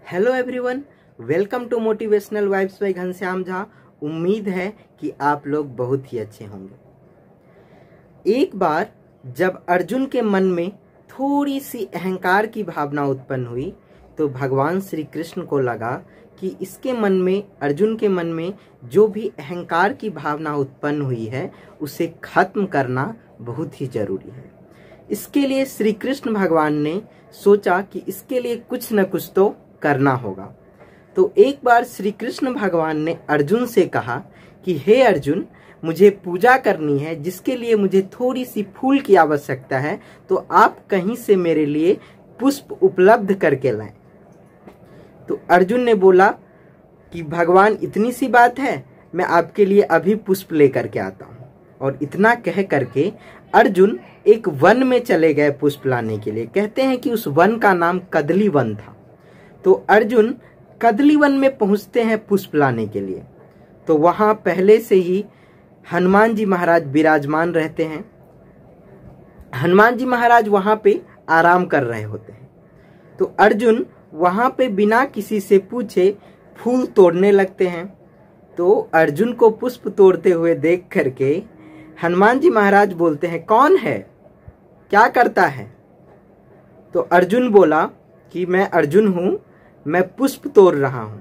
Hello everyone, welcome to motivational vibes by Ghanshyam Jha. उम्मीद है कि आप लोग बहुत ही अच्छे होंगे। एक बार जब अर्जुन के मन में थोड़ी सी अहंकार की भावना उत्पन्न हुई तो भगवान श्री कृष्ण को लगा कि इसके मन में, अर्जुन के मन में जो भी अहंकार की भावना उत्पन्न हुई है उसे खत्म करना बहुत ही जरूरी है। इसके लिए श्री कृष्ण भगवान ने सोचा कि इसके लिए कुछ न कुछ तो करना होगा। तो एक बार श्री कृष्ण भगवान ने अर्जुन से कहा कि हे अर्जुन, मुझे पूजा करनी है जिसके लिए मुझे थोड़ी सी फूल की आवश्यकता है, तो आप कहीं से मेरे लिए पुष्प उपलब्ध करके लाएं। तो अर्जुन ने बोला कि भगवान, इतनी सी बात है, मैं आपके लिए अभी पुष्प लेकर के आता हूँ। और इतना कह करके अर्जुन एक वन में चले गए पुष्प लाने के लिए। कहते हैं कि उस वन का नाम कदली वन था। तो अर्जुन कदली वन में पहुंचते हैं पुष्प लाने के लिए। तो वहां पहले से ही हनुमान जी महाराज विराजमान रहते हैं। हनुमान जी महाराज वहां पे आराम कर रहे होते हैं। तो अर्जुन वहां पे बिना किसी से पूछे फूल तोड़ने लगते हैं। तो अर्जुन को पुष्प तोड़ते हुए देख करके हनुमान जी महाराज बोलते हैं, कौन है, क्या करता है? तो अर्जुन बोला कि मैं अर्जुन हूं, मैं पुष्प तोड़ रहा हूं।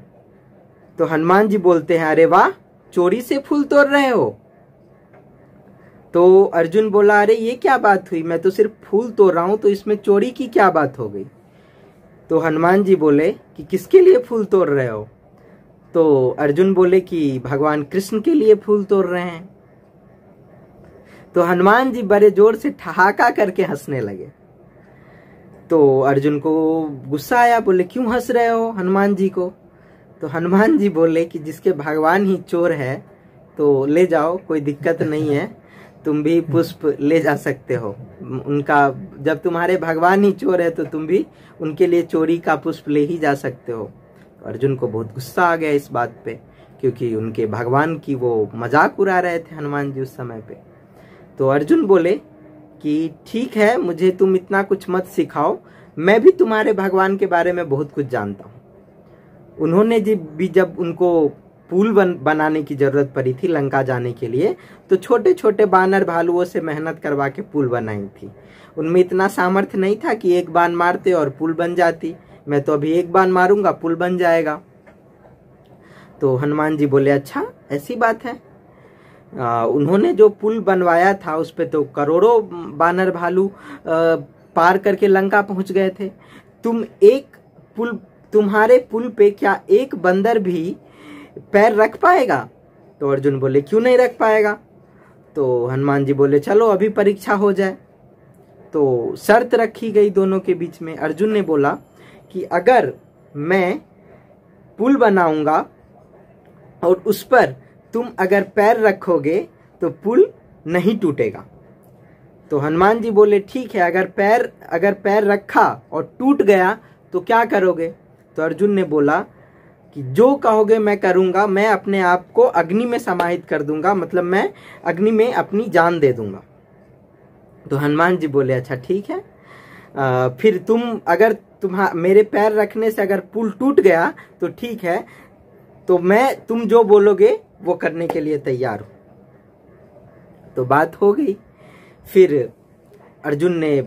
तो हनुमान जी बोलते हैं, अरे वाह, चोरी से फूल तोड़ रहे हो? तो अर्जुन बोला, अरे ये क्या बात हुई, मैं तो सिर्फ फूल तोड़ रहा हूं, तो इसमें चोरी की क्या बात हो गई? तो हनुमान जी बोले कि किसके लिए फूल तोड़ रहे हो? तो अर्जुन बोले कि भगवान कृष्ण के लिए फूल तोड़ रहे हैं। तो हनुमान जी बड़े जोर से ठहाका करके हंसने लगे। तो अर्जुन को गुस्सा आया, बोले क्यों हंस रहे हो हनुमान जी को? तो हनुमान जी बोले कि जिसके भगवान ही चोर है तो ले जाओ, कोई दिक्कत नहीं है, तुम भी पुष्प ले जा सकते हो। उनका, जब तुम्हारे भगवान ही चोर है तो तुम भी उनके लिए चोरी का पुष्प ले ही जा सकते हो। तो अर्जुन को बहुत गुस्सा आ गया इस बात पे, क्योंकि उनके भगवान की वो मजाक उड़ा रहे थे हनुमान जी उस समय पे। तो अर्जुन बोले कि ठीक है, मुझे तुम इतना कुछ मत सिखाओ, मैं भी तुम्हारे भगवान के बारे में बहुत कुछ जानता हूँ। उन्होंने जब उनको पुल बनाने की जरूरत पड़ी थी लंका जाने के लिए, तो छोटे छोटे बानर भालुओं से मेहनत करवा के पुल बनाई थी। उनमें इतना सामर्थ्य नहीं था कि एक बाण मारते और पुल बन जाती। मैं तो अभी एक बाण मारूंगा, पुल बन जाएगा। तो हनुमान जी बोले, अच्छा ऐसी बात है? उन्होंने जो पुल बनवाया था उस पे तो करोड़ों बानर भालू पार करके लंका पहुंच गए थे। तुम्हारे पुल पे क्या एक बंदर भी पैर रख पाएगा? तो अर्जुन बोले, क्यों नहीं रख पाएगा? तो हनुमान जी बोले, चलो अभी परीक्षा हो जाए। तो शर्त रखी गई दोनों के बीच में। अर्जुन ने बोला कि अगर मैं पुल बनाऊंगा और उस पर तुम अगर पैर रखोगे तो पुल नहीं टूटेगा। तो हनुमान जी बोले, ठीक है, अगर पैर रखा और टूट गया तो क्या करोगे? तो अर्जुन ने बोला कि जो कहोगे मैं करूंगा, मैं अपने आप को अग्नि में समाहित कर दूंगा, मतलब मैं अग्नि में अपनी जान दे दूंगा। तो हनुमान जी बोले, अच्छा ठीक है, फिर मेरे पैर रखने से अगर पुल टूट गया तो ठीक है, तो तुम जो बोलोगे वो करने के लिए तैयार हूं। तो बात हो गई। फिर अर्जुन ने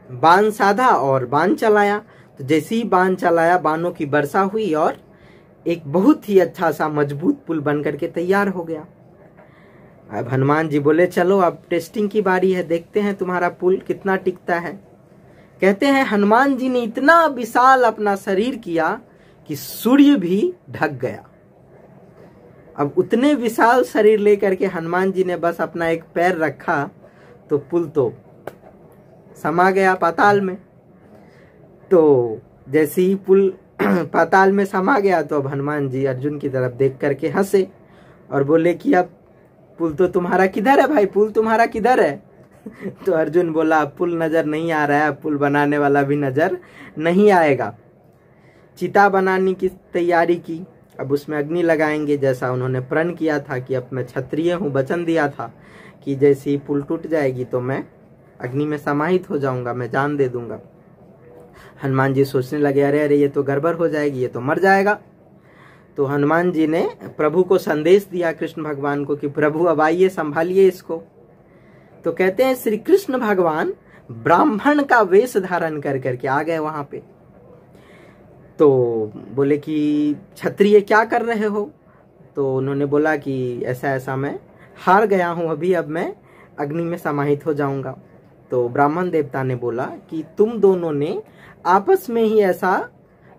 बाण साधा और बाण चलाया। तो जैसे ही बाण चलाया, बाणों की वर्षा हुई और एक बहुत ही अच्छा सा मजबूत पुल बन करके तैयार हो गया। अब हनुमान जी बोले, चलो अब टेस्टिंग की बारी है, देखते हैं तुम्हारा पुल कितना टिकता है। कहते हैं हनुमान जी ने इतना विशाल अपना शरीर किया कि सूर्य भी ढक गया। अब उतने विशाल शरीर लेकर के हनुमान जी ने बस अपना एक पैर रखा तो पुल तो समा गया पाताल में। तो जैसे ही पुल पाताल में समा गया तो अब हनुमान जी अर्जुन की तरफ देख करके हंसे और बोले कि अब पुल तो तुम्हारा किधर है भाई, पुल तुम्हारा किधर है? तो अर्जुन बोला, पुल नजर नहीं आ रहा है, पुल बनाने वाला भी नजर नहीं आएगा। चिता बनाने की तैयारी की, अब उसमें अग्नि लगाएंगे, जैसा उन्होंने प्रण किया था कि अब मैं क्षत्रिय हूँ, वचन दिया था कि जैसे ही पुल टूट जाएगी तो मैं अग्नि में समाहित हो जाऊंगा, मैं जान दे दूंगा। हनुमान जी सोचने लगे अरे अरे ये तो गड़बड़ हो जाएगी, ये तो मर जाएगा। तो हनुमान जी ने प्रभु को संदेश दिया कृष्ण भगवान को कि प्रभु अब आइए, संभालिए इसको। तो कहते हैं श्री कृष्ण भगवान ब्राह्मण का वेश धारण कर करके आ गए वहां पे। तो बोले कि क्षत्रिय क्या कर रहे हो? तो उन्होंने बोला कि ऐसा ऐसा मैं हार गया हूं अभी, अब मैं अग्नि में समाहित हो जाऊंगा। तो ब्राह्मण देवता ने बोला कि तुम दोनों ने आपस में ही ऐसा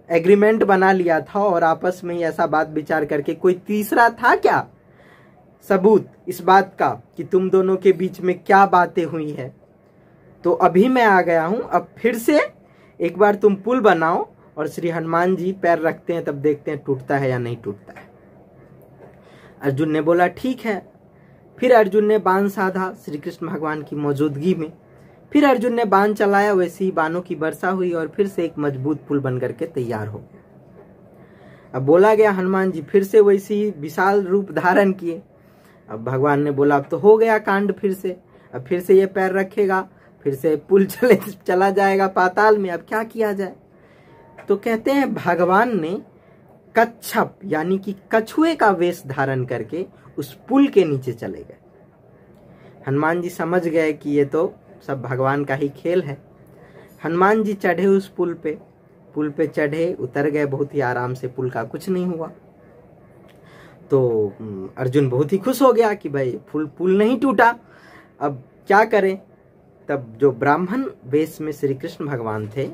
एग्रीमेंट बना लिया था और आपस में ही ऐसा बात विचार करके, कोई तीसरा था क्या सबूत इस बात का कि तुम दोनों के बीच में क्या बातें हुई है? तो अभी मैं आ गया हूं, अब फिर से एक बार तुम पुल बनाओ। और श्री हनुमान जी पैर रखते हैं, तब देखते हैं टूटता है या नहीं टूटता है। अर्जुन ने बोला ठीक है। फिर अर्जुन ने बाण साधा श्री कृष्ण भगवान की मौजूदगी में। फिर अर्जुन ने बाण चलाया, वैसे ही बाणों की वर्षा हुई और फिर से एक मजबूत पुल बन करके तैयार हो गया। अब बोला गया हनुमान जी फिर से वैसी विशाल रूप धारण किए। अब भगवान ने बोला अब तो हो गया कांड फिर से, अब फिर से ये पैर रखेगा, फिर से पुल चला जाएगा पाताल में, अब क्या किया जाए? तो कहते हैं भगवान ने कच्छप यानी कि कछुए का वेश धारण करके उस पुल के नीचे चले गए। हनुमान जी समझ गए कि ये तो सब भगवान का ही खेल है। हनुमान जी चढ़े उस पुल पे चढ़े, उतर गए बहुत ही आराम से, पुल का कुछ नहीं हुआ। तो अर्जुन बहुत ही खुश हो गया कि भाई पुल नहीं टूटा, अब क्या करें? तब जो ब्राह्मण वेश में श्री कृष्ण भगवान थे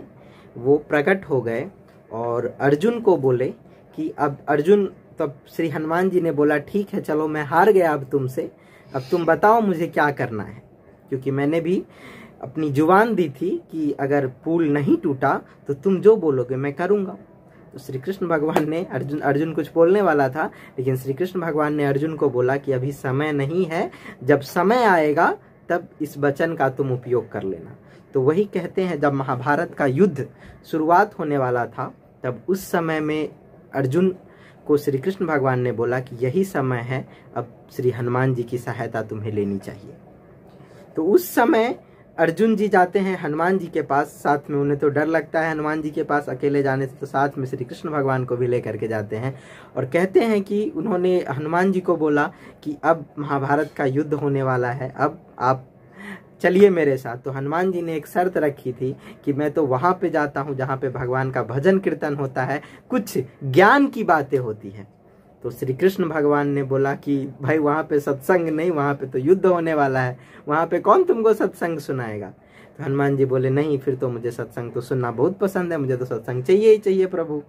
वो प्रकट हो गए और अर्जुन को बोले कि अब अर्जुन, तब श्री हनुमान जी ने बोला ठीक है चलो मैं हार गया अब तुमसे, अब तुम बताओ मुझे क्या करना है, क्योंकि मैंने भी अपनी जुबान दी थी कि अगर पुल नहीं टूटा तो तुम जो बोलोगे मैं करूंगा। तो श्री कृष्ण भगवान ने अर्जुन कुछ बोलने वाला था, लेकिन श्री कृष्ण भगवान ने अर्जुन को बोला कि अभी समय नहीं है, जब समय आएगा तब इस वचन का तुम उपयोग कर लेना। तो वही कहते हैं जब महाभारत का युद्ध शुरुआत होने वाला था, तब उस समय में अर्जुन को श्री कृष्ण भगवान ने बोला कि यही समय है, अब श्री हनुमान जी की सहायता तुम्हें लेनी चाहिए। तो उस समय अर्जुन जी जाते हैं हनुमान जी के पास, साथ में उन्हें तो डर लगता है हनुमान जी के पास अकेले जाने से, तो साथ में श्री कृष्ण भगवान को भी लेकर के जाते हैं और कहते हैं कि उन्होंने हनुमान जी को बोला कि अब महाभारत का युद्ध होने वाला है, अब आप चलिए मेरे साथ। तो हनुमान जी ने एक शर्त रखी थी कि मैं तो वहां पे जाता हूं जहां पे भगवान का भजन कीर्तन होता है, कुछ ज्ञान की बातें होती हैं। तो श्री कृष्ण भगवान ने बोला कि भाई वहां पे सत्संग नहीं, वहां पे तो युद्ध होने वाला है, वहां पे कौन तुमको सत्संग सुनाएगा? तो हनुमान जी बोले नहीं, फिर तो मुझे सत्संग तो सुनना बहुत पसंद है, मुझे तो सत्संग चाहिए ही चाहिए प्रभु।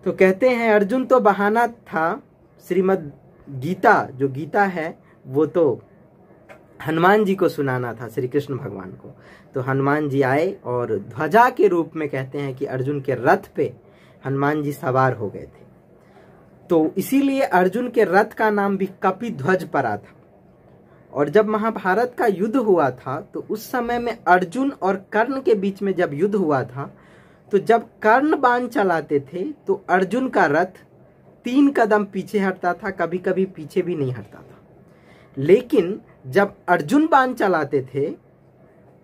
तो कहते हैं अर्जुन तो बहाना था, श्रीमद् गीता जो गीता है वो तो हनुमान जी को सुनाना था श्री कृष्ण भगवान को। तो हनुमान जी आए और ध्वजा के रूप में कहते हैं कि अर्जुन के रथ पे हनुमान जी सवार हो गए थे। तो इसीलिए अर्जुन के रथ का नाम भी कपिध्वज पड़ा था। और जब महाभारत का युद्ध हुआ था तो उस समय में अर्जुन और कर्ण के बीच में जब युद्ध हुआ था, तो जब कर्ण बाण चलाते थे तो अर्जुन का रथ 3 कदम पीछे हटता था, कभी कभी पीछे भी नहीं हटता था। लेकिन जब अर्जुन बाण चलाते थे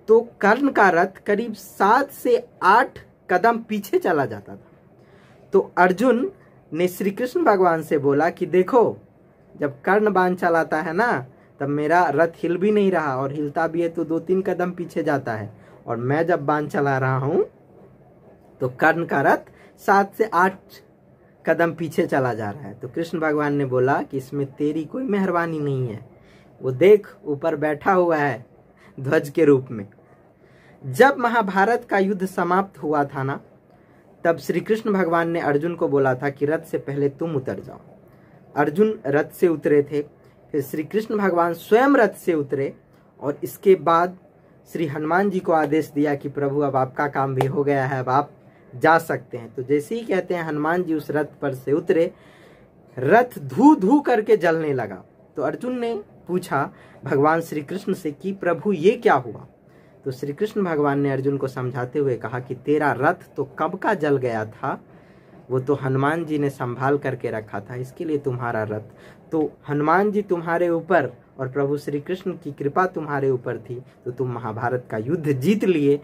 तो कर्ण का रथ करीब 7 से 8 कदम पीछे चला जाता था। तो अर्जुन ने श्री कृष्ण भगवान से बोला कि देखो जब कर्ण बाण चलाता है ना, तब मेरा रथ हिल भी नहीं रहा, और हिलता भी है तो 2-3 कदम पीछे जाता है, और मैं जब बाण चला रहा हूं तो कर्ण का रथ 7 से 8 कदम पीछे चला जा रहा है। तो कृष्ण भगवान ने बोला कि इसमें तेरी कोई मेहरबानी नहीं है, वो देख ऊपर बैठा हुआ है ध्वज के रूप में। जब महाभारत का युद्ध समाप्त हुआ था ना, तब श्री कृष्ण भगवान ने अर्जुन को बोला था कि रथ से पहले तुम उतर जाओ। अर्जुन रथ से उतरे थे, फिर श्री कृष्ण भगवान स्वयं रथ से उतरे, और इसके बाद श्री हनुमान जी को आदेश दिया कि प्रभु अब आपका काम भी हो गया है, अब आप जा सकते हैं। तो जैसे ही कहते हैं हनुमान जी उस रथ पर से उतरे, रथ धू धू करके जलने लगा। तो अर्जुन ने पूछा भगवान श्री कृष्ण से कि प्रभु ये क्या हुआ? तो श्री कृष्ण भगवान ने अर्जुन को समझाते हुए कहा कि तेरा रथ तो कब का जल गया था, वो तो हनुमान जी ने संभाल करके रखा था, इसके लिए तुम्हारा रथ तो हनुमान जी तुम्हारे ऊपर और प्रभु श्री कृष्ण की कृपा तुम्हारे ऊपर थी, तो तुम महाभारत का युद्ध जीत लिए।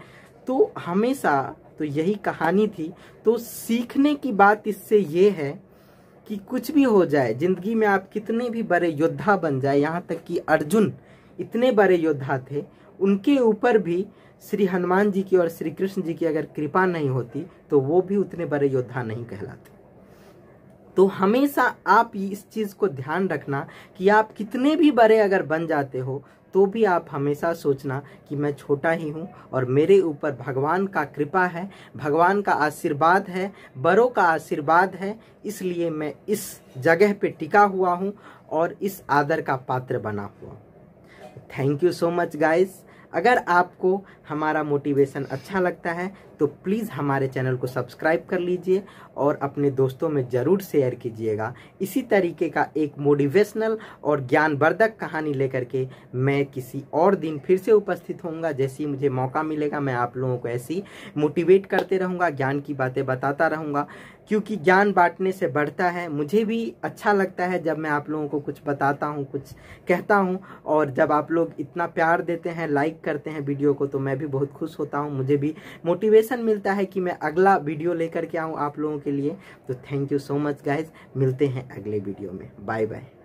तो हमेशा तो यही कहानी थी। तो सीखने की बात इससे ये है कि कुछ भी हो जाए जिंदगी में, आप कितने भी बड़े योद्धा बन जाए, यहाँ तक कि अर्जुन इतने बड़े योद्धा थे, उनके ऊपर भी श्री हनुमान जी की और श्री कृष्ण जी की अगर कृपा नहीं होती तो वो भी उतने बड़े योद्धा नहीं कहलाते। तो हमेशा आप इस चीज को ध्यान रखना कि आप कितने भी बड़े अगर बन जाते हो तो भी आप हमेशा सोचना कि मैं छोटा ही हूँ और मेरे ऊपर भगवान का कृपा है, भगवान का आशीर्वाद है, बड़ों का आशीर्वाद है, इसलिए मैं इस जगह पे टिका हुआ हूँ और इस आदर का पात्र बना हुआ। Thank you so much guys. अगर आपको हमारा मोटिवेशन अच्छा लगता है तो प्लीज़ हमारे चैनल को सब्सक्राइब कर लीजिए और अपने दोस्तों में ज़रूर शेयर कीजिएगा। इसी तरीके का एक मोटिवेशनल और ज्ञानवर्धक कहानी लेकर के मैं किसी और दिन फिर से उपस्थित होऊंगा। जैसे ही मुझे मौका मिलेगा मैं आप लोगों को ऐसी मोटिवेट करते रहूँगा, ज्ञान की बातें बताता रहूँगा, क्योंकि ज्ञान बांटने से बढ़ता है। मुझे भी अच्छा लगता है जब मैं आप लोगों को कुछ बताता हूँ, कुछ कहता हूँ, और जब आप लोग इतना प्यार देते हैं, लाइक करते हैं वीडियो को, तो मैं भी बहुत खुश होता हूँ। मुझे भी मोटिवेशन मिलता है कि मैं अगला वीडियो लेकर के आऊँ आप लोगों के लिए। तो thank you so much guys, मिलते हैं अगले वीडियो में। Bye bye.